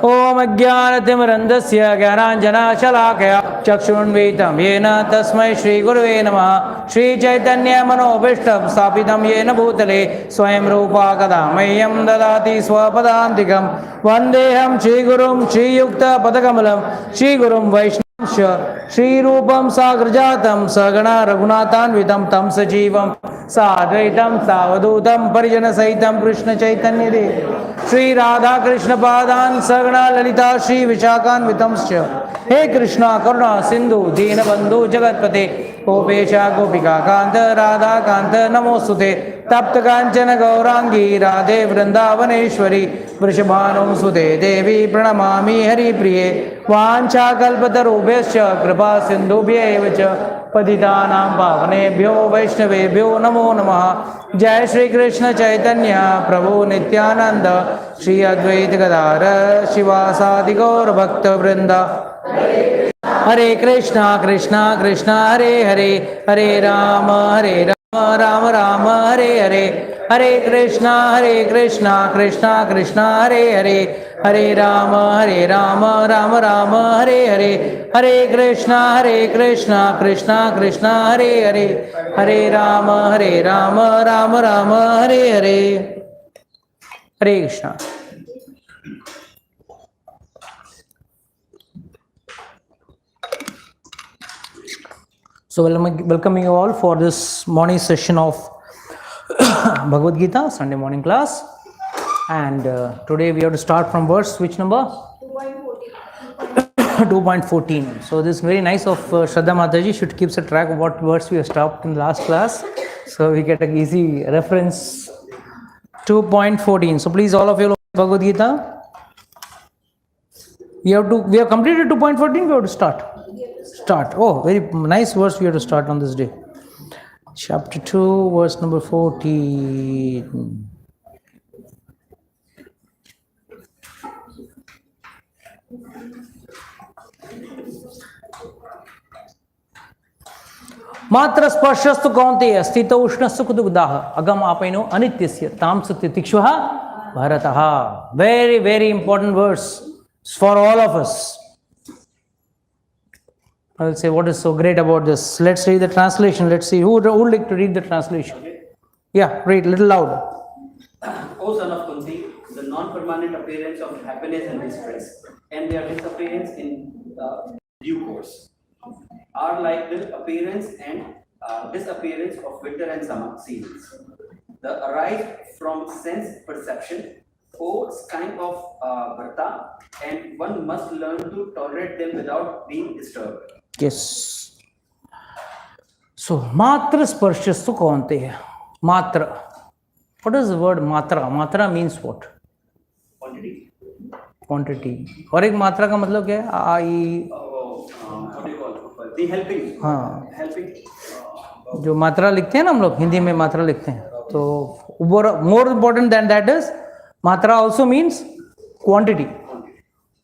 ओम अज्ञानतिमिरन्धस्य ज्ञानाञ्जनशलाकया चक्षुन्मीलितं येन तस्मै श्रीगुरवे नमः। श्रीचैतन्यमनोभीष्टं स्थापितं येन भूतले स्वयं रूपा कदा मह्यं ददाति स्वपदान्तिकं। वन्देऽहं श्रीगुरुं श्रीयुक्तपदकमलं श्रीगुरुं वैष्णवं श्रीरूपं साग्रजातं सगणा रघुनाथान्वितं तं सजीवं साद्वैतं सावधूतं परिजनसहितं कृष्णचैतन्यदेव श्री राधा कृष्ण पादान् सगणा ललिता श्री विशाखान्वितं हे कृष्णा करुणा सिंधु दीनबंधु जगत्पते गोपेश गोपिका कांत राधा कांत नमोस्तुते तप्त कांचन गौरांगी राधे वृंदावनेश्वरी वृषभानुसुते देवी प्रणमामि हरिप्रिये वाञ्छाकल्पतरुभ्यश्च कृपा सिन्धुभ्यैव च पतितानां पावनेभ्यो वैष्णवेभ्यो नमो नमः। जय श्री कृष्ण चैतन्य प्रभु नित्यानंद श्री अद्वैत गदाधर शिवासादि गौर भक्त वृंद। हरे कृष्णा कृष्णा कृष्णा हरे हरे हरे राम राम राम हरे हरे हरे कृष्णा कृष्णा कृष्णा हरे हरे हरे राम राम राम हरे हरे हरे कृष्णा कृष्णा कृष्णा हरे हरे हरे राम राम राम हरे हरे। हरे Krishna. So welcoming you all for this morning session of Bhagavad Gita, Sunday morning class. And today we have to start from verse, which number? 2.14. So this is very nice of Shraddha Mataji. Should keep a track of what verse we have stopped in the last class. So we get an easy reference. 2.14. So please all of you Bhagavad Gita. We have completed 2.14. We have to start. Oh, very nice verse we have to start on this day. Chapter 2, verse number 14. मात्र स्पर्शस्तु कौन्तेय स्थित उष्णस्तु कुतुकदाह अगम आपैनो अनित्यस्य ताम सत्यतिक्षुः भरतः. Very important verse for all of us. I will say what is so great about this. Let's read the translation. Let's see who would like to read the translation. Okay. Yeah, read little loud. O son of Kunti, the non-permanent appearance of happiness and distress, and their disappearance in due course, are like the appearance and disappearance of winter and summer seasons. The arise from sense perception, O kind of Bharta, and one must learn to tolerate them without being disturbed. Yes. So, matra sparshasthu kaunteya. Matra. What is the word matra? Matra means what? Quantity. और एक मात्रा का मतलब क्या है? what do you call it? The helping. हाँ. Helping. जो मात्रा लिखते हैं ना हम लोग हिंदी में मात्रा लिखते हैं तो more important than that is मात्रा also means quantity.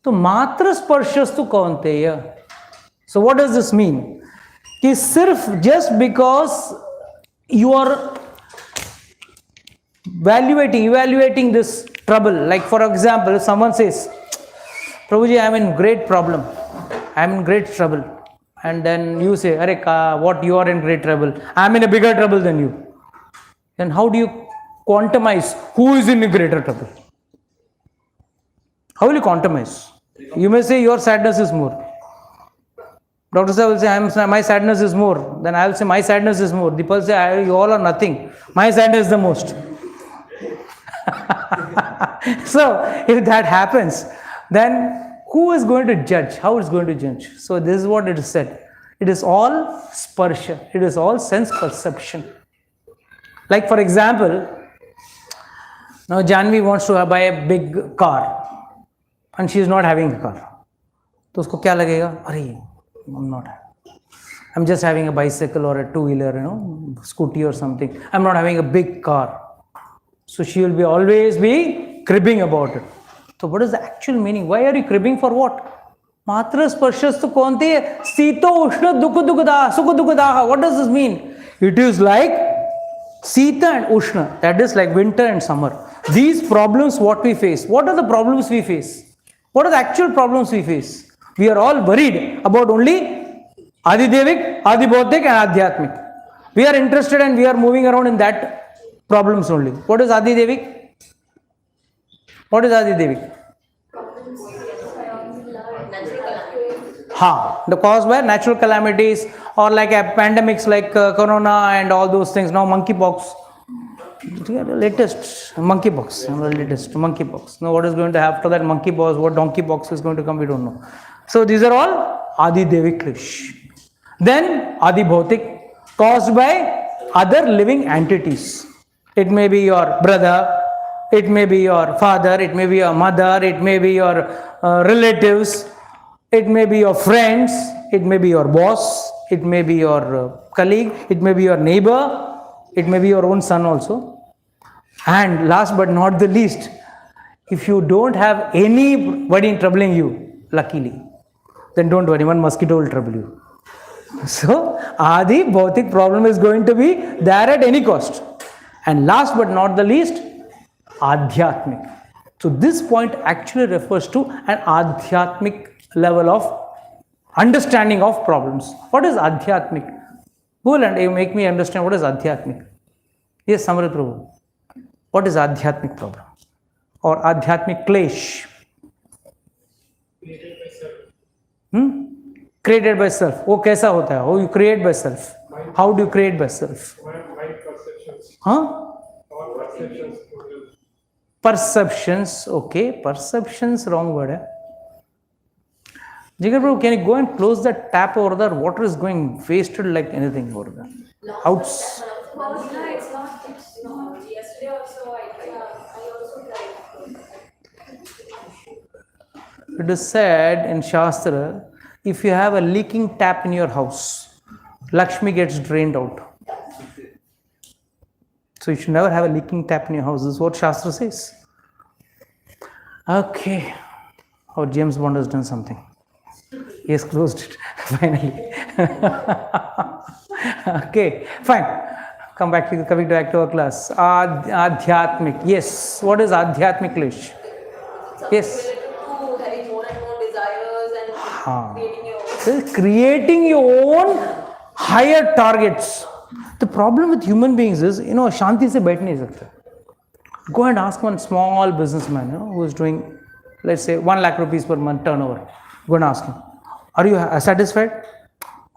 तो मात्र स्पर्शस्तु कौन्तेय. So what does this mean? कि सिर्फ just because you are evaluating this trouble, like for example, if someone says, Prabhuji, I am in great problem, I am in great trouble, and then you say, Arey, what, you are in great trouble, I am in a bigger trouble than you. Then how do you quantize who is in a greater trouble? How will you quantize? You may say your sadness is more. Dr. Sir will say, my sadness is more. Then I will say, my sadness is more. The people say, you all are nothing. My sadness is the most. So, if that happens, then who is going to judge? How is going to judge? So, this is what it is said. It is all sparsha. It is all sense perception. Like, for example, now Janvi wants to buy a big car and she is not having a car. तो उसको क्या लगेगा? अरे I'm just having a bicycle or a two-wheeler, scooty or something. I'm not having a big car. So she will always be cribbing about it. So what is the actual meaning? Why are you cribbing for what? Matra sparshasthu kaunteya sito ushna sukha dukadaha. What does this mean? It is like Sita and Ushna. That is like winter and summer. These problems what we face. What are the problems we face? What are the actual problems we face? We are all worried about only Adidevik, Adibhautik and Adhyatmik. We are interested and we are moving around in that problems only. What is Adidevik? What is Adidevik? The cause by natural calamities or like pandemics like corona and all those things. Now monkeypox. Latest monkeypox. Now what is going to happen after that monkeypox? What donkeypox is going to come? We don't know. So these are all Adidevik Klish. Then Adibhautik, caused by other living entities. It may be your brother, it may be your father, it may be your mother, it may be your relatives, it may be your friends, it may be your boss, it may be your colleague, it may be your neighbor, it may be your own son also. And last but not the least, if you don't have anybody troubling you, luckily, then don't worry, one mosquito will trouble you. So, Adi Bhautik problem is going to be there at any cost. And last but not the least, Adhyatmik. So, this point actually refers to an Adhyatmik level of understanding of problems. What is Adhyatmik? Who will make me understand what is Adhyatmik? Yes, Samrat Prabhu. What is Adhyatmik problem? Or Adhyatmik Klesh? Created by self. वो कैसा होता है? Oh, you create by self. How do you create by self? Mind perceptions. Or perceptions. Perceptions. Okay, perceptions. Wrong word. Jigar bro, can you go and close the tap over there? Water is going wasted like anything over there. Outs. It's not. Yesterday also I also tried. It is said in Shastra, if you have a leaking tap in your house, Lakshmi gets drained out. So you should never have a leaking tap in your house. This is what Shastra says. Okay. Our James Bond has done something. He has closed it finally. Okay, fine. Coming back to our class. Adhyatmik. Yes. What is Adhyatmik Klish? Yes. Having more and more desires and creating your own higher targets. The problem with human beings is, shanti se baith nahi sakte. Go and ask one small businessman, who is doing, let's say, 1 lakh rupees per month turnover. Go and ask him, are you satisfied?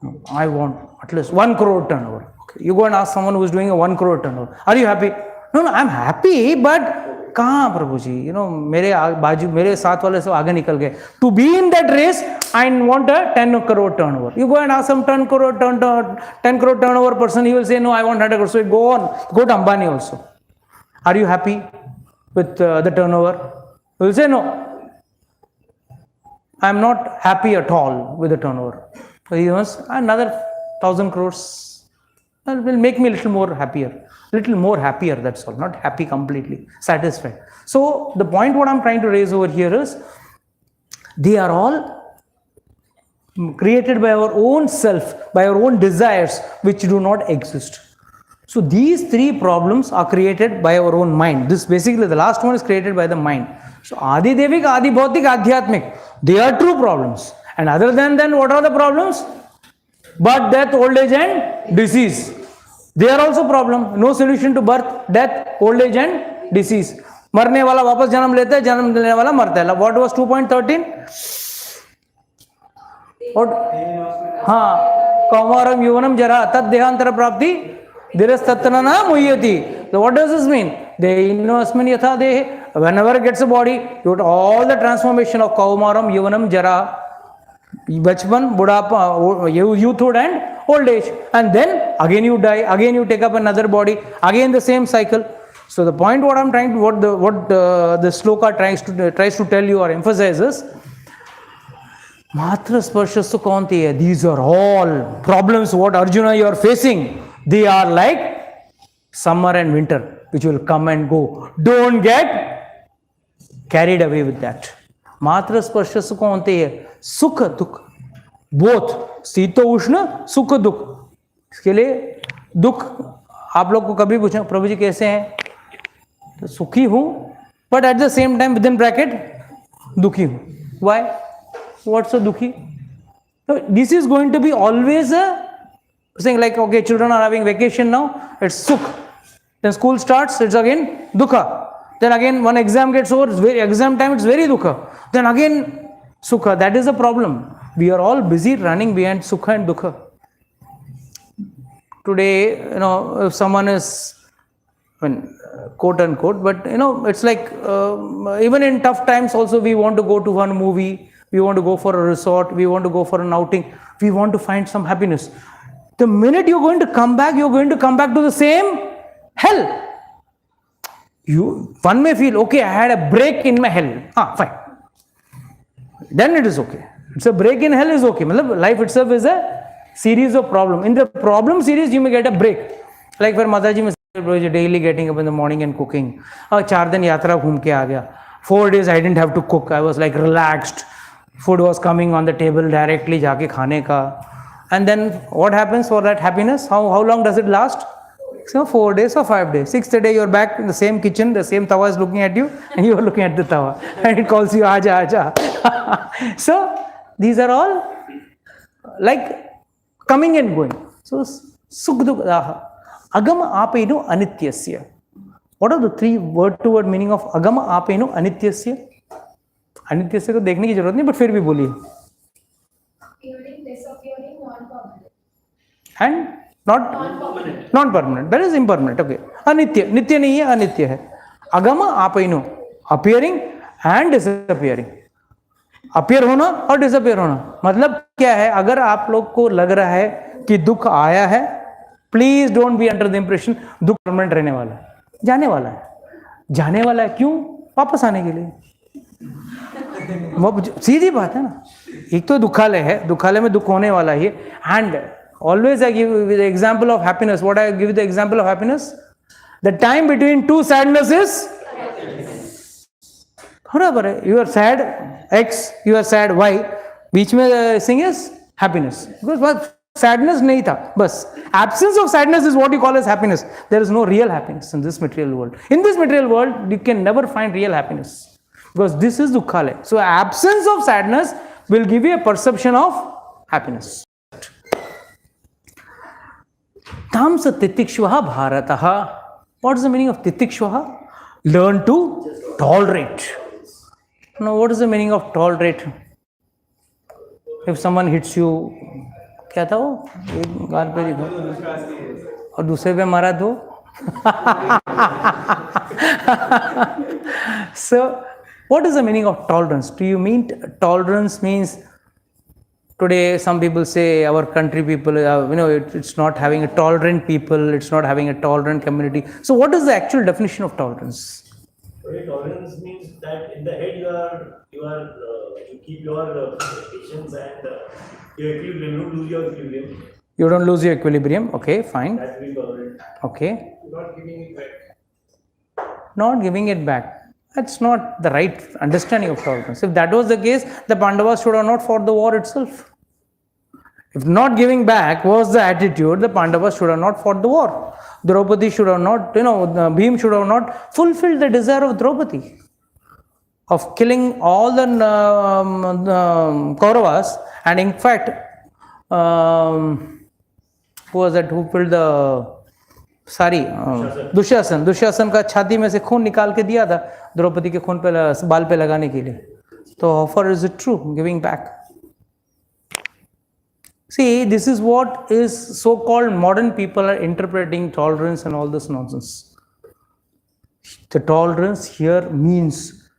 No, I want at least 1 crore turnover. Okay. You go and ask someone who is doing a 1 crore turnover. Are you happy? No, I'm happy, but कहाँ प्रभु जी, मेरे साथ वाले सब आगे निकल गए. To be in that race, I want a 10 crore turnover. You go and ask some 10 crore turnover person, he will say, no, I want 100 crore. So go to Ambani also. Are you happy with the turnover? He will say, no, I am not happy at all with the turnover. So he wants another 1,000 crores. That will make me a little more happier. That's all. Not happy completely. Satisfied. So the point what I'm trying to raise over here is, they are all created by our own self, by our own desires, which do not exist. So these 3 problems are created by our own mind. This basically, the last one is created by the mind. So Adidevik, Adibhautik, Adhyatmik, they are true problems. And other than that, what are the problems? Birth, death, old age and disease. They are also problem. No solution to birth, death, old age and disease. मरने वाला वापस जन्म लेता है, जन्म लेने वाला मरता है. What was 2.13? What? कौमारम यौवनम जरा तद देहांतर प्राप्ति धीरस्तत्तना मुह्यति. So what does this mean? Dehinosmin yatha dehe. Whenever it gets a body, you get all the transformation of kaumaram, yauvanam, jara, bachpan, budapa, youthhood and old age. And then again you die, again you take up another body, again the same cycle. So the point what I'm trying to, what the sloka tries to tell you or emphasizes, Matra Sparshasya Kaunteya, these are all problems what Arjuna you are facing. They are like summer and winter, which will come and go. Don't get carried away with that. Matra Sparshasya Kaunteya, Sukha Dukha, both Sita Ushna, Sukha Dukha. इसके लिए दुख आप लोग को कभी पूछा प्रभु जी कैसे हैं, तो सुखी हूं, but at the same time within bracket दुखी हूं. Why? What's so dukhi? So this is going to be always a saying like, okay, children are having vacation now, it's sukh. Then school starts, it's again dukha. Then again one exam gets over, exam time, it's very dukha. Then again sukha. That is the problem. We are all busy running behind sukha and dukha. Today, if someone is, quote unquote, but it's like even in tough times also we want to go to one movie, we want to go for a resort, we want to go for an outing, we want to find some happiness. The minute you're going to come back to the same hell. One may feel, okay, I had a break in my hell. Fine. Then it is okay. It's a break in hell is okay. Life itself is a series of problems. In the problem series, you may get a break. Like where Mataji was daily getting up in the morning and cooking. 4 दिन यात्रा घूम के आ गया. 4 days I didn't have to cook. I was like relaxed. Food was coming on the table directly जाके खाने का. And then what happens for that happiness? How long does it last? So 4 days or 5 days. 6th day you're back in the same kitchen, the same tawa is looking at you and you are looking at the tawa and it calls you aja aja. So these are all like coming and going. So sukh dukha. Agama apenu anityasya. What are the 3 word-to-word meaning of agama apenu anityasya? Anityasya को देखने की जरूरत नहीं, but फिर भी बोलिए. Appearing, disappearing, non-permanent. And not non-permanent. That is impermanent. Okay. Anitya. Nitya नहीं है, anitya है. Agama apenu. Appearing and disappearing. Appear होना और disappear होना. मतलब क्या है? अगर आप लोग को लग रहा है कि दुख आया है, please don't be under the impression दुख परमानेंट रहने वाला है. जाने वाला है. जाने वाला है क्यों? वापस आने के लिए. वो सीधी बात है ना. एक तो दुखालय है, दुखालय में दुख होने वाला ही. And always I give the example of happiness. What I give the example of happiness? The time between 2 sadnesses. बराबर है. You are sad X, you are sad Y. बीच में thing is happiness. Because sadness नहीं था. बस absence of sadness is what you call as happiness. There is no real happiness in this material world. In this material world, you can never find real happiness. Because this is dukhalaya. So absence of sadness will give you a perception of happiness. Tamsa titikshvaha bharataha. What is the meaning of titikshvaha? Learn to tolerate. Now, what is the meaning of tolerate? If someone hits you, क्या था वो? एक गाल पे दिखा और दूसरे पे मारा दो. So, what is the meaning of tolerance? Do you mean tolerance means? Today, some people say our country people, it's not having a tolerant people, it's not having a tolerant community. So, what is the actual definition of tolerance? Tolerance means that in the head you keep your patience and your equilibrium. You don't lose your equilibrium. You don't lose your equilibrium. Okay, fine. That will be tolerant. Okay. Not giving it back. Not giving it back. That's not the right understanding of tolerance. If that was the case, the Pandavas should have not fought the war itself. If not giving back was the attitude, the Pandavas should have not fought the war. Draupadi should have not, Bhim should have not fulfilled the desire of Draupadi of killing all the Kauravas. And in fact, who was that who killed the Dushasan का छाती में से खून निकाल के दिया था द्रौपदी के खून पे बाल पे लगाने के लिए. तो offer is it true giving back. See, this is what is so-called modern people are interpreting tolerance and all this nonsense. The tolerance here means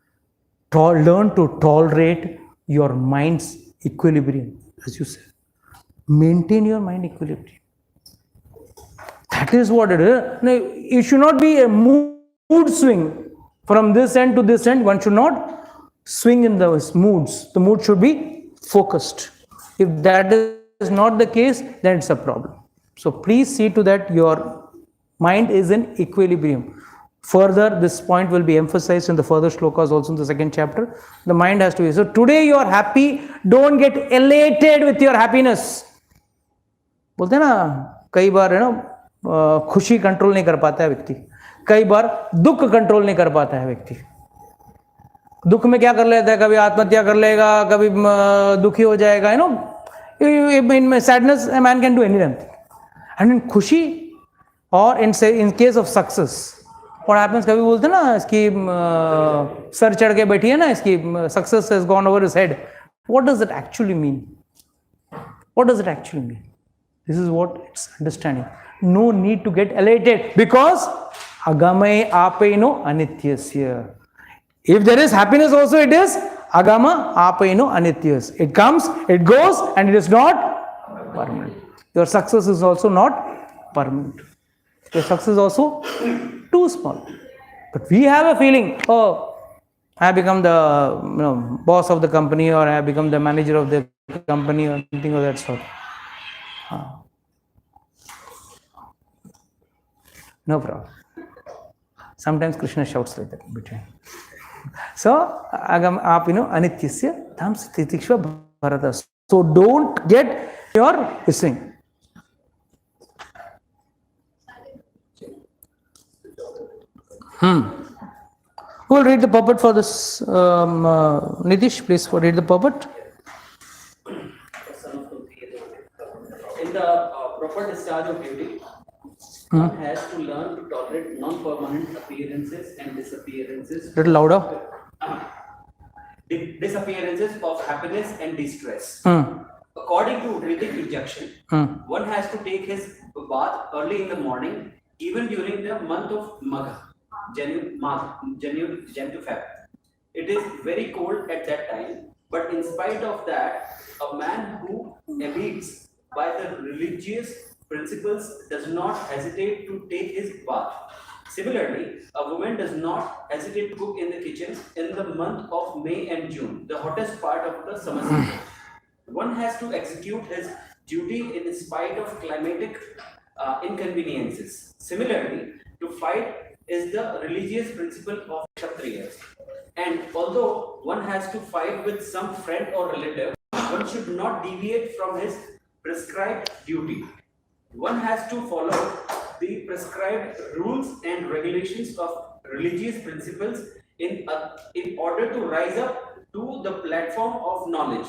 learn to tolerate your mind's equilibrium, as you said. Maintain your mind equilibrium. That is what it is. No, it should not be a mood swing from this end to this end. One should not swing in those moods. The mood should be focused. If that is not the case, then it's a problem. So please see to that your mind is in equilibrium. Further, this point will be emphasized in the further shlokas also in the second chapter. The mind has to be. So today you are happy, don't get elated with your happiness. बोलते हैं ना कई बार खुशी control नहीं कर पाता है व्यक्ति, कई बार दुख कंट्रोल नहीं कर पाता है व्यक्ति. दुख में क्या कर लेता है, कभी आत्महत्या कर लेगा, कभी दुखी हो जाएगा, in sadness a man can do anything. And in खुशी or in case of success, what happens, कभी बोलते हैं ना इसकी सर चढ़ के बैठी है ना, इसकी success has gone over his head. What does it actually mean? What does it actually mean? This is what it's understanding. No need to get elated because agame apaino anityasya. If there is happiness also, it is agama apaino anityas. It comes, it goes, and it is not permanent. Your success is also not permanent. Your success is also too small. But we have a feeling, oh, I have become the boss of the company, or I have become the manager of the company, or something of that sort. No problem. Sometimes Krishna shouts like that in between. So, agam apino anityasya tam stitikshva bharata. So, don't get your listening. Who will read the purport for this? Nitish, please read the purport. In the proper discharge of duty, one has to learn to tolerate non-permanent appearances and disappearances. Little louder. Disappearances of happiness and distress. According to Vedic injunction, one has to take his bath early in the morning, even during the month of Magha, January to Feb. It is very cold at that time, but in spite of that, a man who abides by the religious principles does not hesitate to take his bath. Similarly, a woman does not hesitate to cook in the kitchen in the month of May and June, the hottest part of the summer season. One has to execute his duty in spite of climatic inconveniences. Similarly, to fight is the religious principle of Kshatriyas. And although one has to fight with some friend or relative, one should not deviate from his prescribed duty. One has to follow the prescribed rules and regulations of religious principles in order to rise up to the platform of knowledge.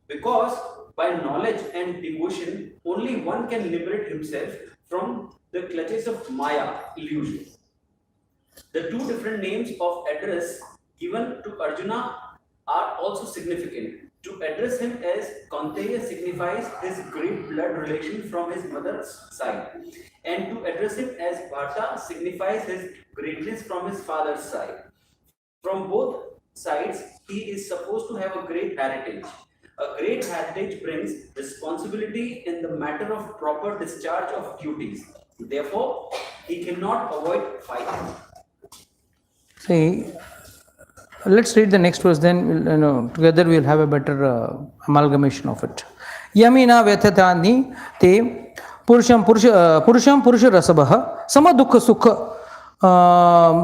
Because by knowledge and devotion, only one can liberate himself from the clutches of Maya illusion. The two different names of address given to Arjuna are also significant. To address him as Kaunteya signifies his great blood relation from his mother's side, and to address him as Bharta signifies his greatness from his father's side. From both sides, he is supposed to have a great heritage. A great heritage brings responsibility in the matter of proper discharge of duties. Therefore, he cannot avoid fighting. See, let's read the next verse, then together we'll have a better amalgamation of it. Yamina vyathatani te purusham purusha rasabha sama dukkha sukha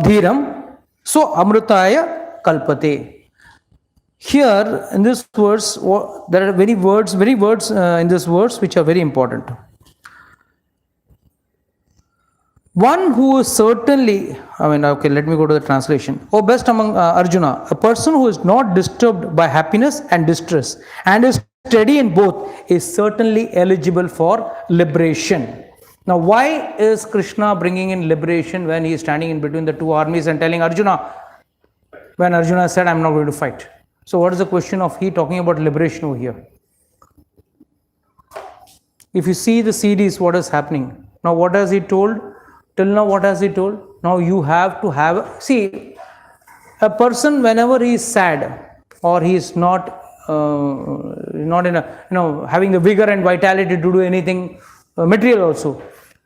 dhiram so amrutaya kalpate. Here in this verse, there are very words in this verse which are very important. One who is certainly, let me go to the translation. Oh, best among Arjuna, a person who is not disturbed by happiness and distress and is steady in both is certainly eligible for liberation. Now, why is Krishna bringing in liberation when he is standing in between the two armies and telling Arjuna, when Arjuna said, I'm not going to fight? So, what is the question of he talking about liberation over here? If you see the CDs, what is happening? Now, what has he told? Till now, what has he told? Now you have to have, see, a person whenever he is sad or he is not in a, having the vigor and vitality to do anything material also,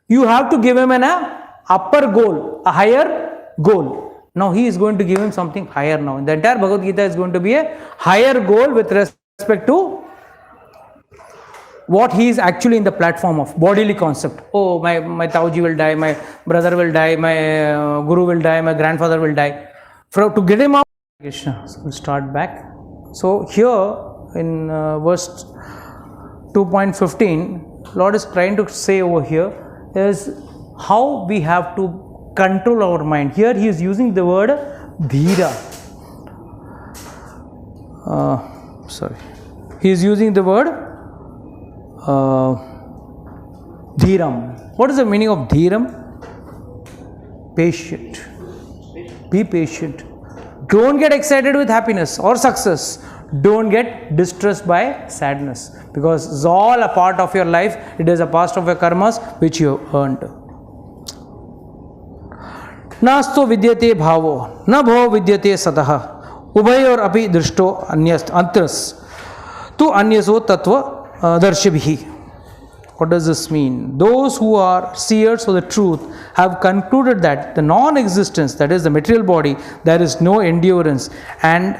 you have to give him an upper goal, a higher goal. Now he is going to give him something higher now. The entire Bhagavad Gita is going to be a higher goal with respect to what he is actually in the platform of bodily concept. Oh, my Tauji will die, my brother will die, my guru will die, my grandfather will die. To get him out, Krishna. So we'll start back. So here in verse 2.15, Lord is trying to say over here is how we have to control our mind. Here he is using the word dhira. sorry, he is using the word dhiram. What is the meaning of dhiram? Patient. Be patient. Don't get excited with happiness or success. Don't get distressed by sadness, because it's all a part of your life. It is a part of your karmas which you have earned. नास्तो विद्यते भावो न भो विद्यते सतः उभयोर अपि दृष्टो अन्यस् अंतरस तु अन्यसो तत्व दर्शिभिः. What does this mean? Those who are seers of the truth have concluded that the non-existence, that is the material body, there is no endurance, and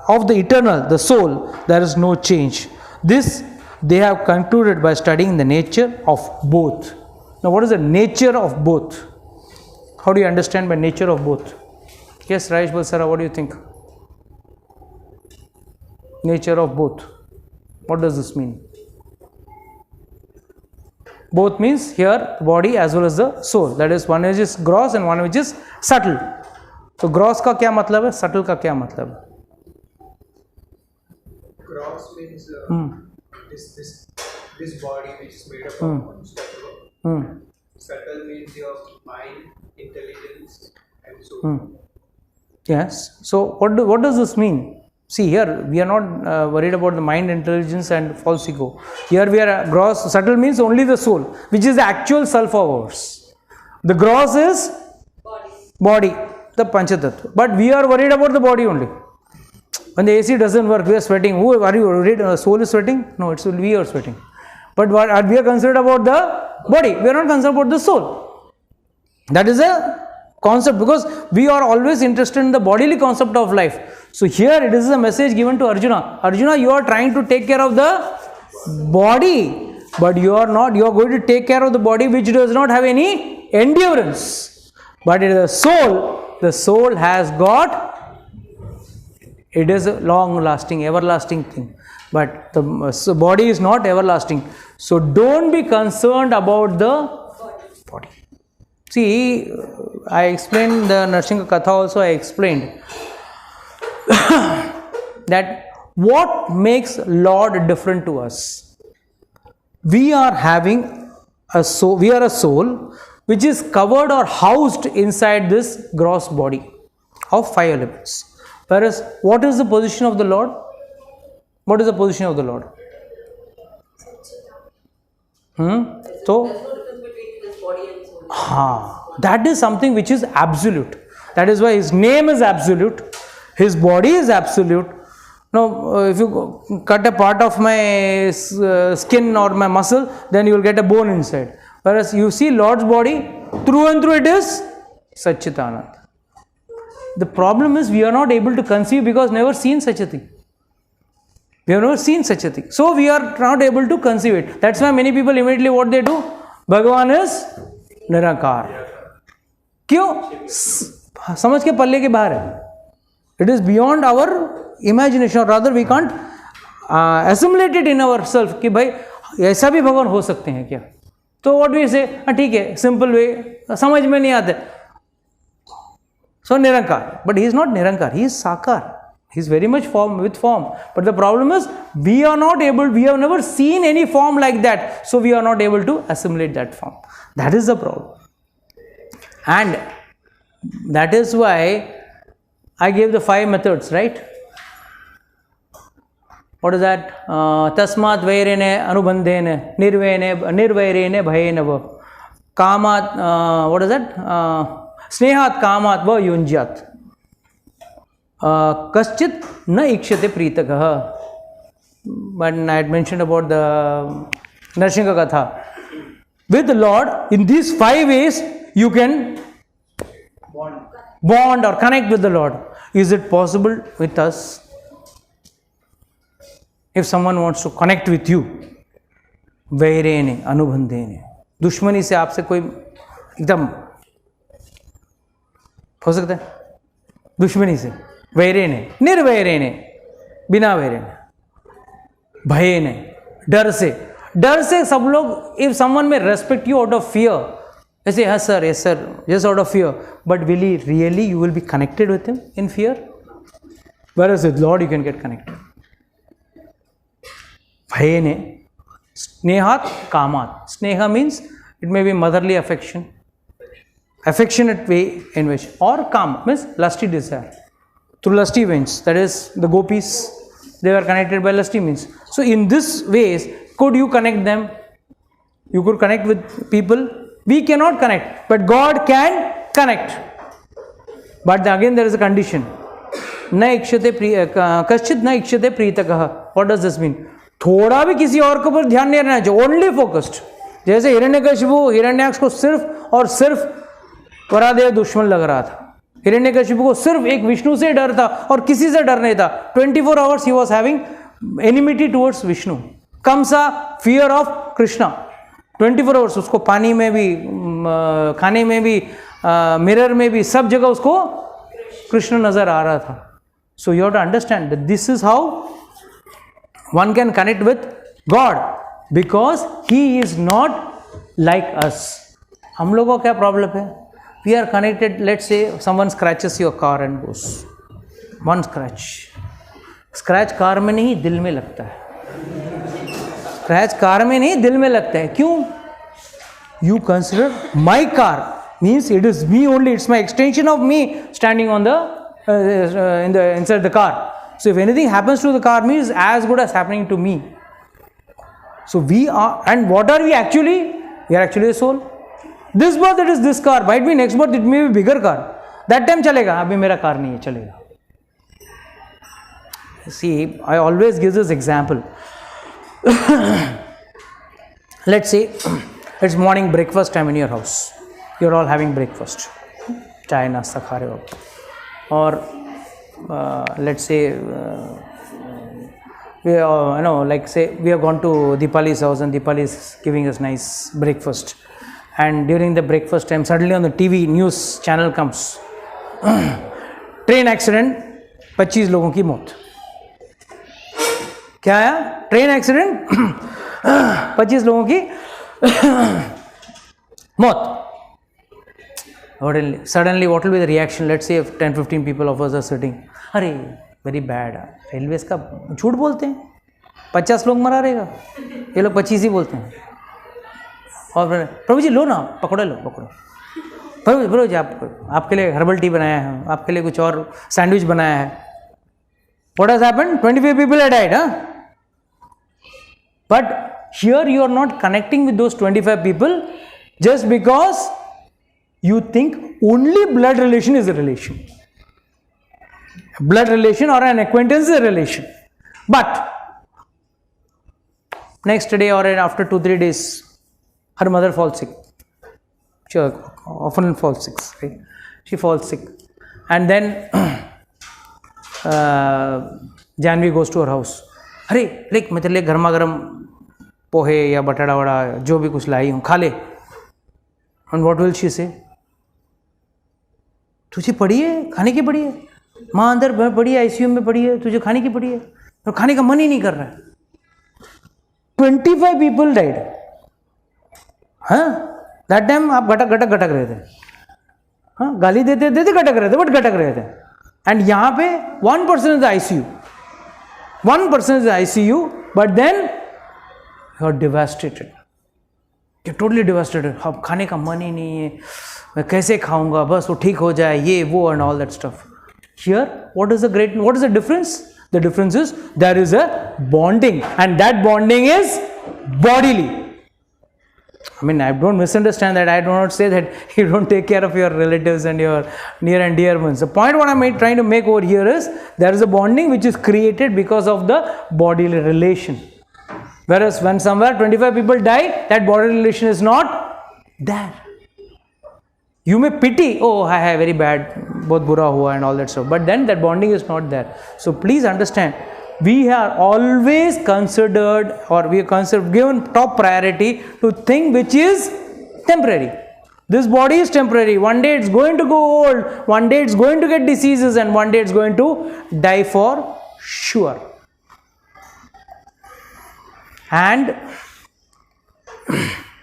of the eternal, the soul, there is no change. This they have concluded by studying the nature of both. Now, what is the nature of both? How do you understand by nature of both? Yes, Rajesh Balsara, what do you think? Nature of both. What does this mean? Both means here body as well as the soul. That is, one which is gross and one which is subtle. So gross का क्या मतलब है? Subtle का क्या मतलब है? Gross means this body which is made up of subtle. Subtle means your mind, intelligence, and soul. Yes. So what does this mean? See, here we are not worried about the mind, intelligence and false ego. Here we are gross. Subtle means only the soul, which is the actual self of ours. The gross is body, the Panchatattva. But we are worried about the body only. When the AC doesn't work, we are sweating. Who are you worried? Soul is sweating? No, it's we are sweating. But what are we are concerned about the body? We are not concerned about the soul. That is a concept, because we are always interested in the bodily concept of life. So here it is a message given to Arjuna. Arjuna, you are trying to take care of the body, but you are not. You are going to take care of the body which does not have any endurance. But it is the soul. The soul has got. It is a long-lasting, everlasting thing. But the body is not everlasting. So don't be concerned about the body. See, I explained the Narsingha Katha also. I explained that what makes Lord different to us. We are having a soul. We are a soul which is covered or housed inside this gross body of 5 elements. Whereas, what is the position of the Lord? What is the position of the Lord? So, that is something which is absolute. That is why his name is absolute. His body is absolute. Now, if you cut a part of my skin or my muscle, then you will get a bone inside. Whereas you see Lord's body, through and through it is Satchitanand. The problem is we are not able to conceive because never seen such a thing. We have never seen such a thing. So we are not able to conceive it. That's why many people immediately what they do? Bhagavan is Nirankar. क्यों? समझ के पल्ले के बाहर है. It is beyond our imagination, or rather we can't assimilate it in ourselves कि भाई ऐसा भी भगवान हो सकते हैं क्या? तो what we say, ठीक है, simple way, समझ में नहीं आते. So Nirankar, but he is not Nirankar, he is Sakar. He is very much form with form. But the problem is we are not able, we have never seen any form like that. So we are not able to assimilate that form. That is the problem. And that is why I gave the 5 methods, right? What is that? Tasmat vairene anubandhene nirvairene bhayene va. Kamat, what is that? Snehat kamat va yunjat. Kaschit na ikshate pritakaha. But I had mentioned about the Narsingha Katha. With the Lord, in these 5 ways, you can bond or connect with the Lord. Is it possible with us? If someone wants to connect with you, vairene anubandhene, दुश्मनी से आपसे कोई एकदम हो सकता है, दुश्मनी से, वैरेने, निर्वैरेने, बिना वैरेने, भयेने, डर से सब लोग, if someone may respect you out of fear, they say yes sir, just out of fear, but will he really, you will be connected with him in fear? Whereas with Lord you can get connected. Bhayene, snehat kamat. Sneha means it may be motherly affection, affectionate way in which, or kam means lusty desire. Through lusty veins, that is the gopis, they were connected by lusty means. So in this ways, could you connect them? You could connect with people. We cannot connect, but God can connect. But again there is a condition. Na ikshate kaschit na ikshate pritakah. What does this mean? थोड़ा भी किसी और के ऊपर ध्यान नहीं रहना चाहिए, ओनली फोकस्ड. जैसे हिरण्यकशिपु हिरण्याक्ष को सिर्फ और सिर्फ वरादेव दुश्मन लग रहा था. हिरण्यकशिपु को सिर्फ एक विष्णु से डर था और किसी से डर नहीं था. 24 hours he was having enmity towards Vishnu. Kansa fear of Krishna. 24 hours उसको पानी में भी, खाने में भी, मिरर में भी, सब जगह उसको कृष्ण नजर आ रहा था. So you have to understand that this is how one can connect with God, because He is not like us. हम लोगों का क्या problem है? We are connected. Let's say someone scratches your car and goes. One scratch. Scratch car में नहीं, दिल में लगता है. Scratch car में नहीं, दिल में लगता है. क्यों? You consider my car means it is me only. It's my extension of me standing on the inside the car. So if anything happens to the car, means as good as happening to me. So we are, and what are we actually? We are actually a soul. This birth it is this car. Might be next birth it may be bigger car. That time chalega. Abhi mera car nahi hai, chalega. See, I always give this example. Let's say it's morning breakfast time in your house. You're all having breakfast. Chai nasta kha rahe ho. Or let's say we like say we have gone to Deepali's house and Deepali is giving us nice breakfast, and during the breakfast time suddenly on the TV news channel comes train accident, 25 लोगों की मौत. क्या आया? Train accident, 25 लोगों की मौत. Suddenly what will be the reaction? Let's say if 10-15 people of us are sitting, अरे very bad, railways का झूठ बोलते हैं, 50 लोग मरा रहेगा, ये लोग 25 ही बोलते हैं. और प्रभु जी लो ना, पकड़ो लो, पकड़ो. प्रभु जी आपके लिए हर्बल टी बनाया है, आपके लिए कुछ और सैंडविच बनाया है. What has happened? 25 people have died, huh? But here you are not connecting with those 25 people just because you think only blood relation is a relation. Blood relation or an acquaintance is a relation. But next day or after 2-3 days, her mother falls sick. She often falls sick, right? She falls sick. And then Janvi goes to her house. अरे lake मैं तेरे लिए गर्मा गर्म पोहे या बटाड़ा वड़ा जो भी कुछ लाई हूँ, खा ले. And what will she say? तुझे पड़ी है, खाने की पड़ी है, माँ अंदर पड़ी है, ICU में पड़ी है, तुझे खाने की पड़ी है, और खाने का मन ही नहीं कर रहा है. 25 people died. हाँ, that time आप गटक रहे थे. हाँ, गाली देते गटक रहे थे, बट गटक रहे थे. And यहाँ पे 1% is the ICU. 1% is the ICU, but then you are devastated. You're totally devastated. अब खाने का मन ही नहीं है, मैं कैसे खाऊंगा, बस वो ठीक हो जाए, ये वो and all that stuff. Here, what is the difference? The difference is there is a bonding, and that bonding is bodily. I mean, I don't misunderstand that. I do not say that you don't take care of your relatives and your near and dear ones. The point what I'm trying to make over here is there is a bonding which is created because of the bodily relation. Whereas when somewhere 25 people die, that bodily relation is not there. You may pity, oh, I very bad, bahut bura hua and all that stuff. But then that bonding is not there. So please understand, we are always considered, or we are given top priority to thing which is temporary. This body is temporary. One day it's going to go old, one day it's going to get diseases, and one day it's going to die for sure. And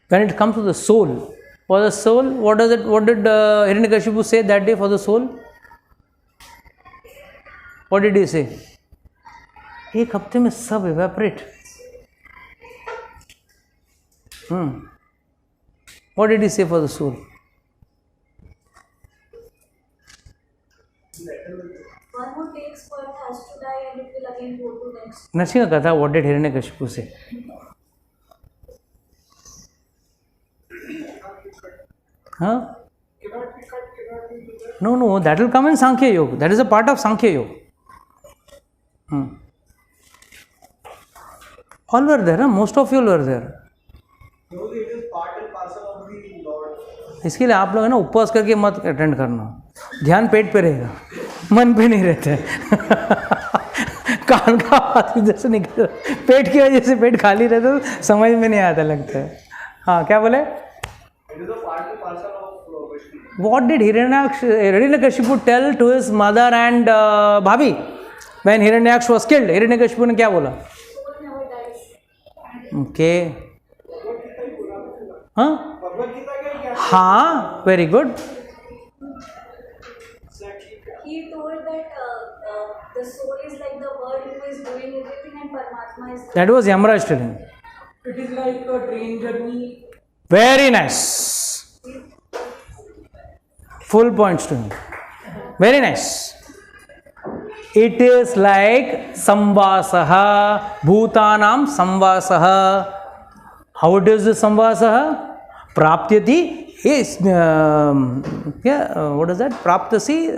when it comes to the soul, for the soul, what did Hiranyakashipu say that day for the soul? What did he say? एक हफ्ते में सब evaporate. What did he say for the soul? One who takes birth has to die and it will again go to next. Nrsimha Katha, what did Hiranyakashipu say? Huh? No, that will come in Sankhya Yoga. That is a part of Sankhya Yoga. All were there, huh? Most of you were there. No, it is part and parcel of the Lord. इसके लिए आप लोग है ना उपवास करके मत attend करना, ध्यान पेट पे रहेगा, मन पे नहीं रहता है। कान का आवाज इधर से निकल, पेट की वजह से पेट खाली रहता तो समझ में नहीं आता लगता है। हाँ, क्या बोले? It is a part and parcel of Vishnu. What did Hiranyakashipu tell to his mother and Bhabhi when Hiranyaksha was killed? Hiranyakashipu ने क्या बोला? Soul never dies. Okay. हाँ? हाँ, very good. He told that the soul is like the bird who is doing everything and Paramatma is. That was Yamaraj telling. It is like a train journey. Very nice. Full points to him. Very nice. It is like samvasaha, bhutanam samvasaha. How it is the samvasaha? Praptyati is, what is that? Praptasi,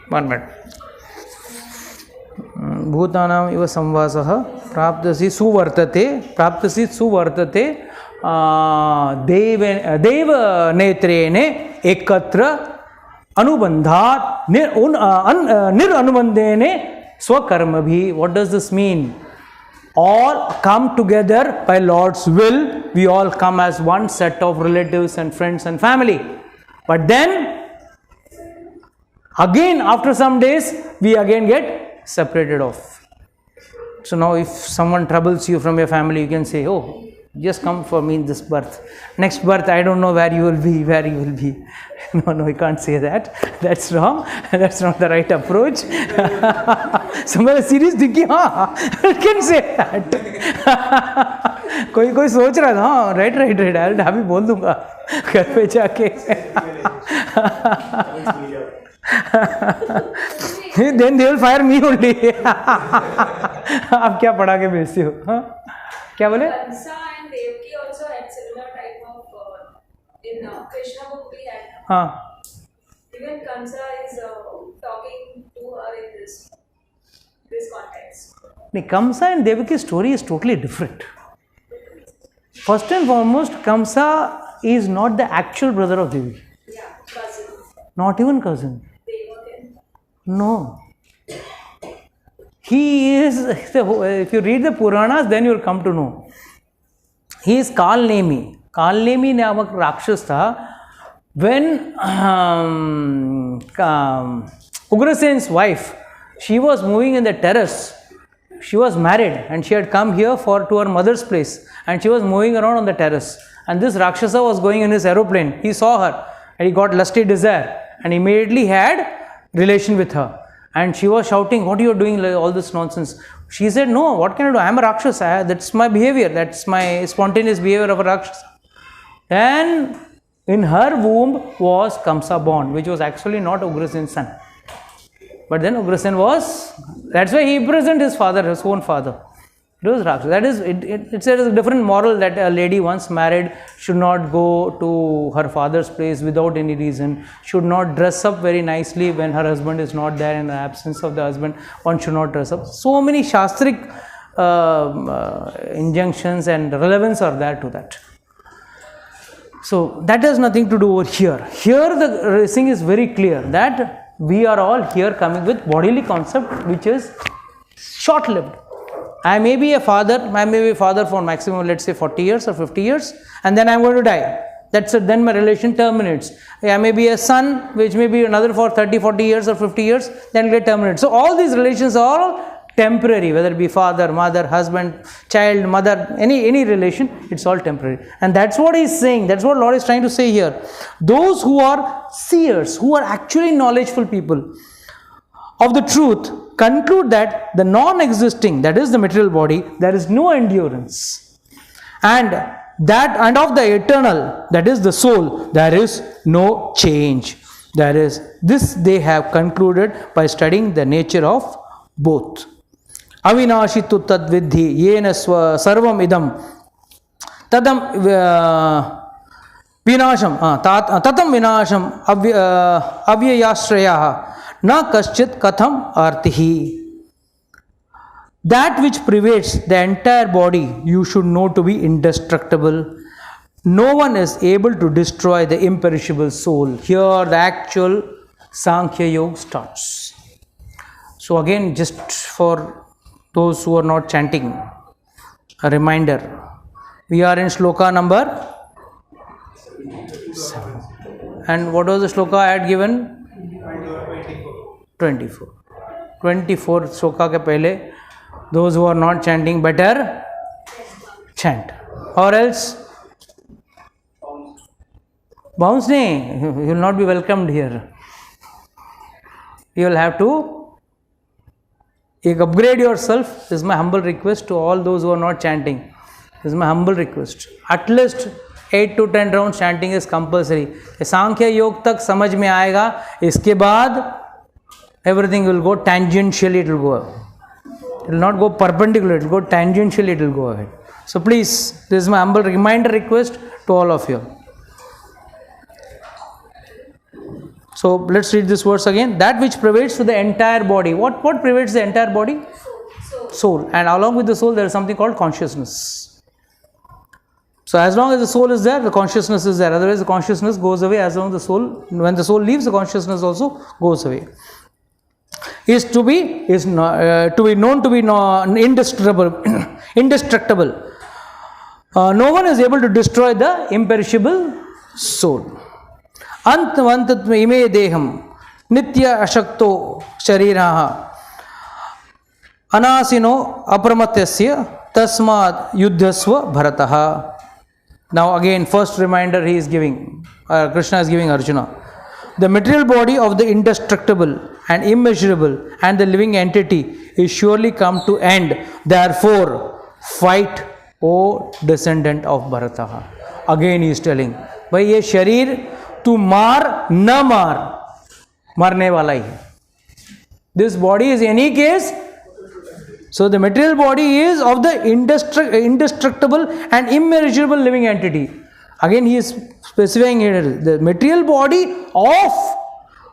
one minute. Bhutanam iva samvasaha, praptasi suvartate, deva netrene ekatra anubandhat nir anubandhene swakarmabhi. What does this mean? All come together by Lord's will. We all come as one set of relatives and friends and family. But then, again after some days, we again get separated off. So now if someone troubles you from your family, you can say, oh, just come for me in this birth. Next birth, I don't know where you will be. No, you can't say that. That's wrong. That's not the right approach. Somebody serious thinking, I can say that. कोई सोच रहा था, right, अभी बोल दूंगा घर पे जाके. Then they will fire me only. आप क्या पढ़ा के भेजते हो? क्या बोले? Kansa and Devaki also had similar type of in Krishna book we had. हाँ. Even Kansa is talking to her in this context. नहीं, Kamsa and Devaki story is totally different. First and foremost, Kamsa is not the actual brother of Devaki. Yeah, cousin. Not even cousin. Devaki. No. He is, if you read the Puranas, then you will come to know. He is Kalnemi. Kalnemi namak Rakshas tha. When Ugrasen's wife, she was moving in the terrace. She was married and she had come here to her mother's place, and she was moving around on the terrace. And this Rakshasa was going in his aeroplane. He saw her and he got lusty desire and immediately had relation with her. And she was shouting, what are you doing, all this nonsense? She said, no, what can I do? I am a Rakshasa. That's my behavior. That's my spontaneous behavior of a Rakshasa. And in her womb was Kamsa born, which was actually not Ugrasen's son. But then Ugrasen was, that's why he imprisoned his father, his own father. It was Rakshasa. That is, it's a different moral that a lady once married should not go to her father's place without any reason, should not dress up very nicely when her husband is not there. In the absence of the husband, one should not dress up. So many Shastric injunctions and relevance are there to that. So that has nothing to do over here. Here the thing is very clear that we are all here coming with bodily concept which is short-lived. I may be a father for maximum, let's say 40 years or 50 years, and then I am going to die. That's it, then my relation terminates. I may be a son, which may be another for 30, 40 years or 50 years, then get terminated. So all these relations are all temporary, whether it be father, mother, husband, child, mother, any relation, it's all temporary. And that's what he's saying, that's what Lord is trying to say here. Those who are seers, who are actually knowledgeful people of the truth, conclude that the non-existing, that is the material body, there is no endurance. And of the eternal, that is the soul, there is no change. There is this they have concluded by studying the nature of both. Avinashi tu tad vidhi yena sarvam idam tadam vinasham tatam vinasham avyayashrayah na kaschit katham artihi. That which pervades the entire body you should know to be indestructible. No one is able to destroy the imperishable soul. Here the actual Sankhya Yoga starts. So again, just for those who are not chanting, a reminder. We are in shloka number 7. And what was the shloka I had given? 24. 24 shloka ke pehle, those who are not chanting better chant. Or else bounce nahi, you will not be welcomed here. You will have to upgrade yourself. This is my humble request to all those who are not chanting. This is my humble request. At least 8 to 10 rounds chanting is compulsory. Sankhya Yoga tak samajh mein aayega. Iske baad everything will go tangentially, it will go. It will not go perpendicular, it will go tangentially, it will go ahead. So please, this is my humble reminder request to all of you. So let's read this verse again. That which pervades to the entire body. What pervades the entire body? Soul. And along with the soul, there is something called consciousness. So as long as the soul is there, the consciousness is there. Otherwise, the consciousness goes away. As long as the soul, when the soul leaves, the consciousness also goes away. Is to be known to be indestructible. No one is able to destroy the imperishable soul. Antavantatma ime deham nitya ashakto shariraha anasino apramatyasya tasmad yuddhasva bharataha. Now again, first reminder he is giving, Krishna is giving Arjuna. The material body of the indestructible and immeasurable and the living entity is surely come to end. Therefore, fight, O descendant of Bharata. Again he is telling, bhai ye sharir tu maar na maar, marne wala hi hai. This body is any case. So the material body is of the indestructible and immeasurable living entity. Again he is specifying here, the material body of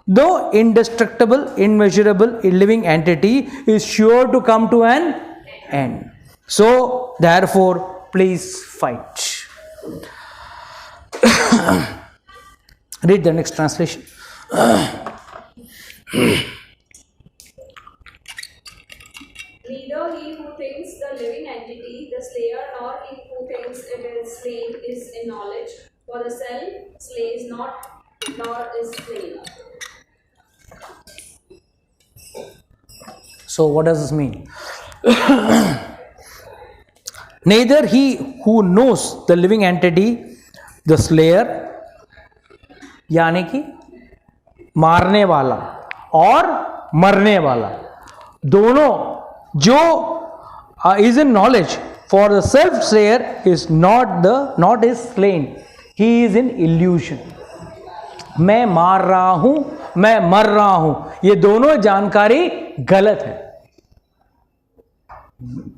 the indestructible, immeasurable, living entity is sure to come to an end. So therefore, please fight. Read the next translation. Neither he who thinks the living entity, the slayer, nor he who thinks it is slain is in knowledge. For the self slays not, nor is slain. So what does this mean? Neither he who knows the living entity, the slayer, यानी कि मारने वाला और मरने वाला, दोनों जो is in knowledge. For the self slayer is not is slain, he is in illusion. मैं मार रहा हूं, मैं मर रहा हूं, ये दोनों जानकारी गलत है.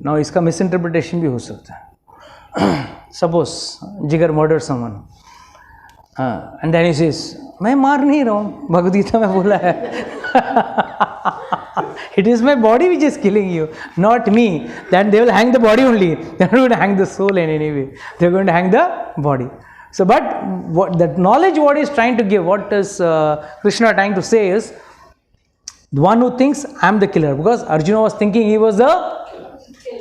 Now इसका मिसइंटरप्रिटेशन भी हो सकता है. Suppose जिगर murder someone and then he says, मैं मार नहीं रहा हूं, भगवद गीता में बोला है. It is my body which is killing you, not me. Then they will hang the body only. They are not going to hang the soul in any way. They are going to hang the body. So, but what that knowledge, what is trying to give, what is Krishna trying to say is, the one who thinks I am the killer, because Arjuna was thinking he was the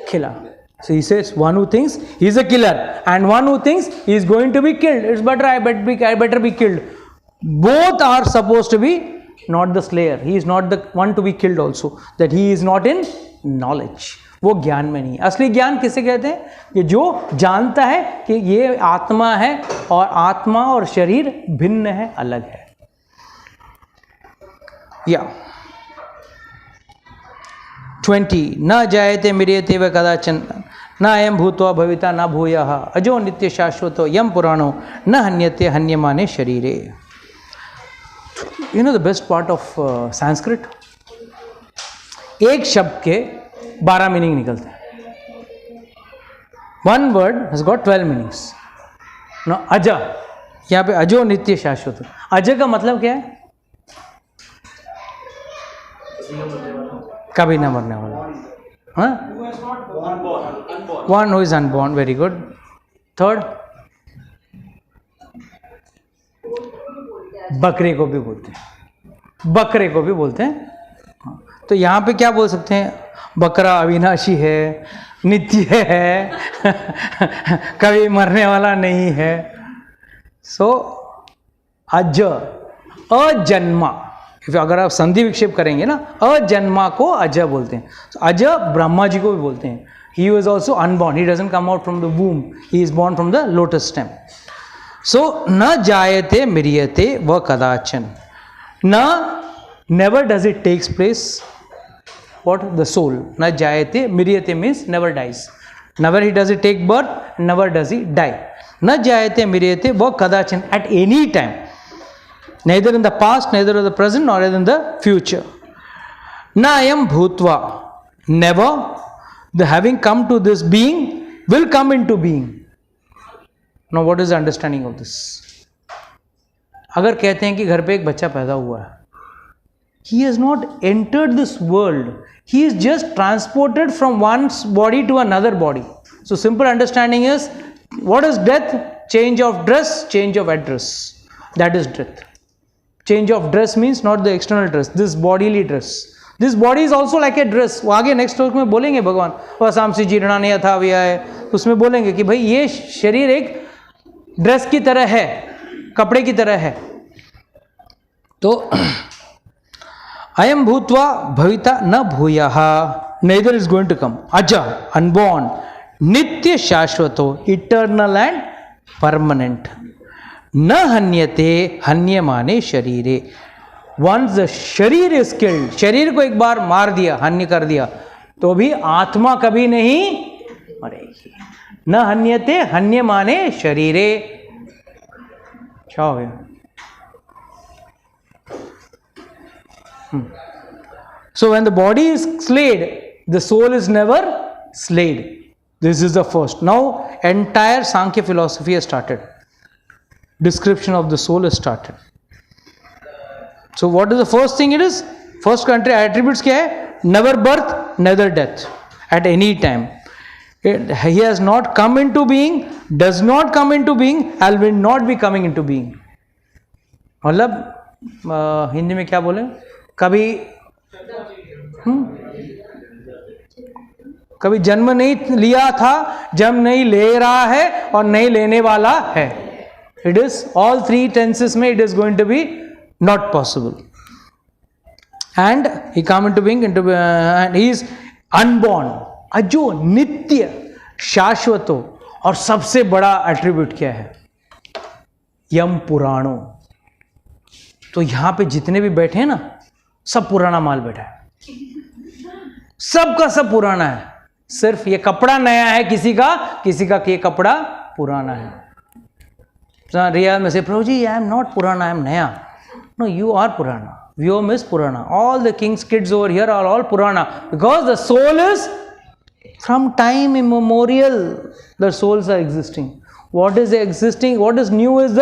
killer. So he says, one who thinks he is a killer, and one who thinks he is going to be killed. It's better I better be killed. Both are supposed to be not the slayer. He is not the one to be killed also. That he is not in knowledge, वो ज्ञान में नहीं। असली ज्ञान किसे कहते हैं? कि जो जानता है कि ये आत्मा है और आत्मा और शरीर भिन्न है, अलग है। या 20 न जायते म्रियते व कदाचन न अयं भूत्वा भविता न भूयः अजो नित्य शाश्वतो यम पुराणो न हन्यते हन्यमाने शरीरे। You know the best part of Sanskrit, एक शब्द के 12 मीनिंग निकलते हैं। One word has got 12 meanings. No अज, यहाँ पे अजो नित्य शाश्वत, अज का मतलब क्या है? कभी ना मरने वाला। हाँ, one who is unborn, very good. Third, बकरे को भी बोलते हैं, बकरे को भी बोलते हैं। तो यहाँ पे क्या बोल सकते हैं? बकरा अविनाशी है, नित्य है, कभी मरने वाला नहीं है। सो अज, अजन्मा, अगर आप संधि विक्षेप करेंगे ना, अजन्मा को अज बोलते हैं। so, अज ब्रह्मा जी को भी बोलते हैं। He was also unborn, he doesn't come out from the womb, he is born from the lotus stem. So न जायते म्रियते व कदाचन, न never does it takes place. What? The soul. Na jayate mriyate means never dies. Never he does it take birth, never does he die. Na jayate mriyate va kadachan, at any time, neither in the past, neither in the present, nor in the future. Na ayam bhutva, never the having come to this being will come into being. Now what is the understanding of this? अगर कहते हैं कि घर पे एक बच्चा पैदा हुआ है, he has not entered this world, he is just transported from one body to another body. So simple understanding is, what is death? Change of dress, change of address, that is death. Change of dress means not the external dress, this bodily dress. This body is also like a dress. वो आगे next श्लोक में बोलेंगे भगवान, वसांसि जीर्णानि यथा व्यय, उसमें बोलेंगे कि भाई ये शरीर एक ड्रेस की तरह है, कपड़े की तरह है। तो अयम भूत्वा भविता न भूयः, neither is going to come, a unborn, नित्य शाश्वतो, इटर्नल एंड परमानेंट, न हन्यते हन्यमाने शरीरे। वंस द शरीर इज किल्ड, शरीर को एक बार मार दिया, हन्य कर दिया, तो भी आत्मा कभी नहीं मरेगी। न हन्यते हन्यमाने शरीरे। क्या हो गया? So when the body is slayed, the soul is never slayed. This is the first. Now entire Sankhya philosophy has started. Description of the soul has started. So what is the first thing it is? First country attributes क्या है? Never birth, neither death, at any time. He has not come into being, does not come into being, and will not be coming into being. मतलब हिंदी में क्या बोले? कभी कभी जन्म नहीं लिया था, जन्म नहीं ले रहा है और नहीं लेने वाला है। It is all three tenses में it is going to be not possible. And he come into being into, and he is unborn, अजो नित्य शाश्वतो, और सबसे बड़ा एट्रीब्यूट क्या है? यम पुराणो। तो यहां पे जितने भी बैठे हैं ना, सब पुराना माल बैठा है, सबका सब पुराना है। सिर्फ ये कपड़ा नया है किसी का ये कपड़ा पुराना है। रियाज में से, प्रभु जी आई एम नॉट पुराना, आई एम नया। नो, यू आर पुराना, व्योम इज पुराना, all the kings kids over here are all पुराना, because the soul is from time immemorial, the souls are existing. What is existing, what is new is the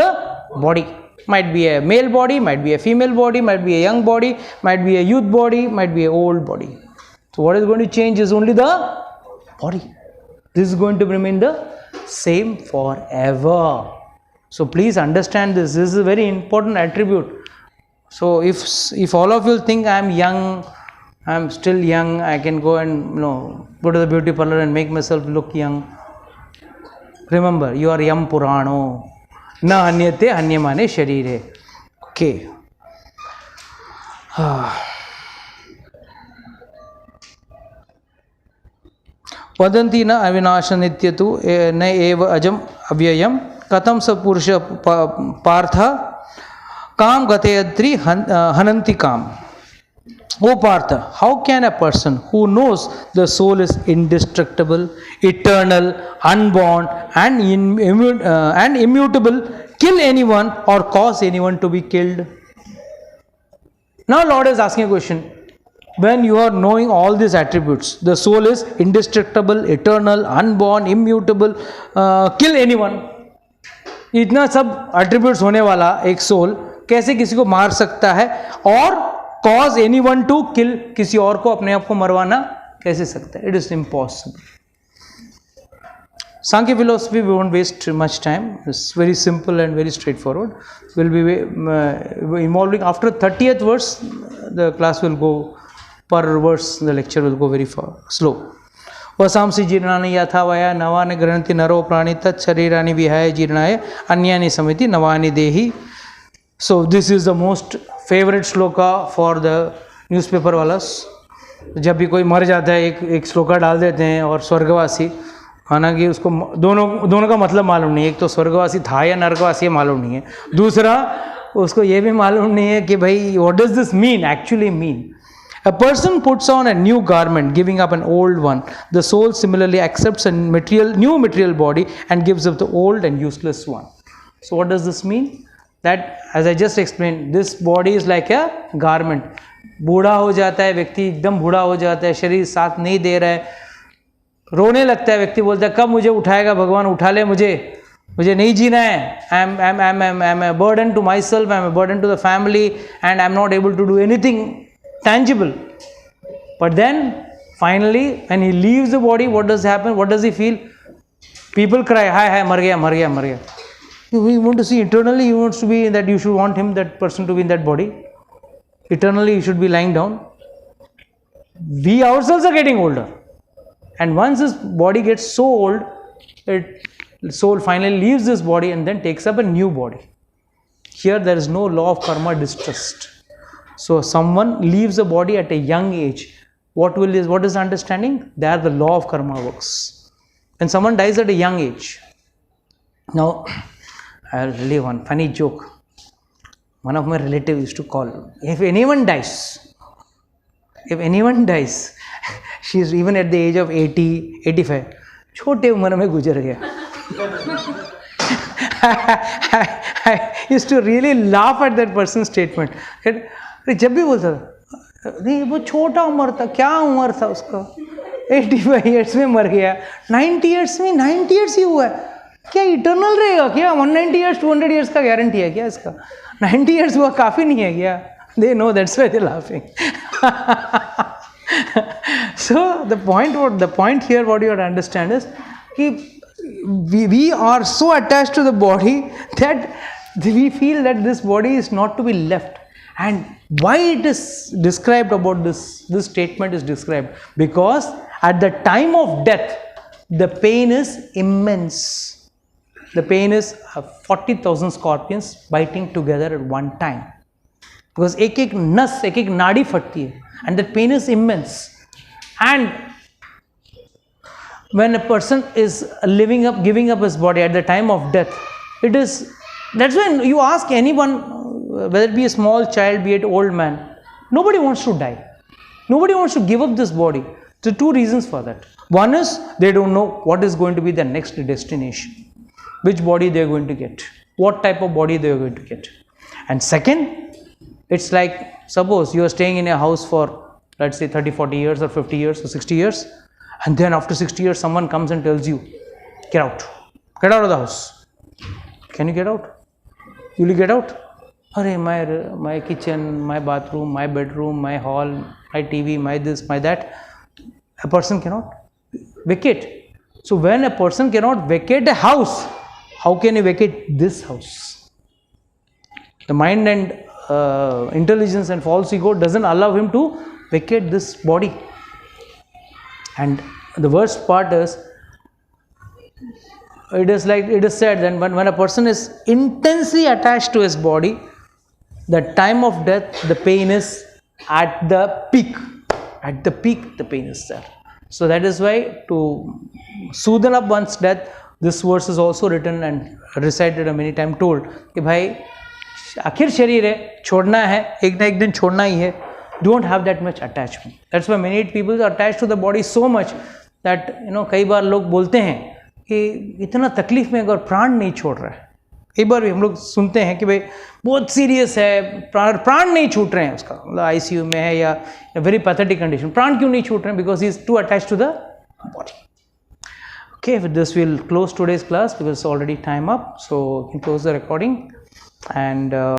body. Might be a male body, might be a female body, might be a young body, might be a youth body, might be a old body. So what is going to change is only the body. This is going to remain the same forever. So please understand this. This is a very important attribute. So if all of you think I am young, I am still young, I can go and go to the beauty parlor and make myself look young. Remember, you are yam purano. न हन्यते हन्यमाने शरीरे। Okay, वदन्ति न अविनाश नित्यतु न एव अजम अव्ययम कथम स पुरुष पार्थ काम गतयत्री हनन्ति काम. O Partha, how can a person who knows the soul is indestructible, eternal, unborn, and immutable kill anyone or cause anyone to be killed? Now Lord is asking a question. When you are knowing all these attributes, the soul is indestructible, eternal, unborn, immutable, kill anyone. इतना सब attributes होने वाला एक soul कैसे किसी को मार सकता है और cause anyone to kill, किसी और को अपने आप को मरवाना कैसे सकता है? It is impossible. Sankhya philosophy, we won't waste much time. It's very simple and very straightforward. We'll be involving after 30th verse, the class will go per verse, the lecture will go very far, slow. वसांसि जीर्णानि यथा वया नवानि गृह्णन्ति नरो प्राणि तत् शरीराणि विहाय जीर्णाय अन्यानि समिति नवानि देहि. So this is the most favorite shloka for the newspaper वालास. जब भी कोई मर जाता है एक श्लोका डाल देते हैं और स्वर्गवासी, हालांकि उसको दोनों का मतलब मालूम नहीं है. एक तो स्वर्गवासी था या नरकवासी मालूम नहीं है, दूसरा उसको ये भी मालूम नहीं है कि भाई what does this mean actually mean. A person puts on a new garment, giving up an old one. The soul similarly accepts a new material body and gives up the old and useless one. So what does this mean? That, as I just explained, this body is like a garment. बूढ़ा हो जाता है व्यक्ति, एकदम बूढ़ा हो जाता है, शरीर साथ नहीं दे रहा है, रोने लगता है व्यक्ति, बोलता है कब मुझे उठाएगा भगवान, उठा ले मुझे नहीं जीना है. I'm a burden to myself, I'm a burden to the family, and I'm not able to do anything tangible. But then finally when he leaves the body, what does happen? What does he feel? People cry, hi, mar gaya. We want to see eternally, he wants to be in that, you should want him, that person, to be in that body. Eternally he should be lying down. We ourselves are getting older, and once his body gets so old, the soul finally leaves this body and then takes up a new body. Here there is no law of karma distrust. So someone leaves a body at a young age. What is the understanding? There the law of karma works. When someone dies at a young age. Now, I'll tell you one funny joke. One of my relatives used to call, if anyone dies, she is even at the age of 80, 85, छोटे उम्र में गुजर गया. I used to really laugh at that person's statement. जब भी बोलता था, नहीं वो छोटा उम्र था, क्या उम्र था उसका, 85 years में मर गया, 90 years में 90 years ही हुआ है, क्या इटर्नल रहेगा क्या? 190 years 200 years का गारंटी है क्या इसका? 90 years हुआ काफ़ी नहीं है क्या? They know, that's why they're laughing. So the point here, what you have to understand is, we are so attached to the body that we feel that this body is not to be left. And why it is described about this statement is described because at the time of death, the pain is immense. The pain is 40,000 scorpions biting together at one time. Because एक नाड़ी फटती है, and that pain is immense. And when a person is giving up his body at the time of death, that's when you ask anyone, whether it be a small child, be it old man, nobody wants to die. Nobody wants to give up this body. There are two reasons for that. One is they don't know what is going to be their next destination, which body they are going to get, what type of body they are going to get. And second, it's like, suppose you are staying in a house for, let's say, 30, 40 years or 50 years or 60 years, and then after 60 years someone comes and tells you, get out of the house. Can you get out? Will you get out? Arey, my kitchen, my bathroom, my bedroom, my hall, my TV, my this, my that. A person cannot vacate. So when a person cannot vacate a house, how can he vacate this house? The mind and intelligence and false ego doesn't allow him to vacate this body. And the worst part is, it is said that when a person is intensely attached to his body, the time of death, the pain is at the peak. At the peak, the pain is there. So that is why to soothe up one's death, this verse is also written and recited many times, told कि भाई आखिर शरीर है, छोड़ना है, एक ना एक दिन छोड़ना ही है. Don't have that much attachment. That's why many people are attached to the body so much that कई बार लोग बोलते हैं कि इतना तकलीफ में अगर प्राण नहीं छोड़ रहा है. कई बार भी हम लोग सुनते हैं कि भाई बहुत सीरियस है, प्राण नहीं छूट रहे हैं उसका, मतलब ICU में है या वेरी पैथेटिक कंडीशन, प्राण क्यों नहीं छूट रहे हैं? Because he is to attach to the body. Okay, with this we'll close today's class because it's already time up, so we can close the recording and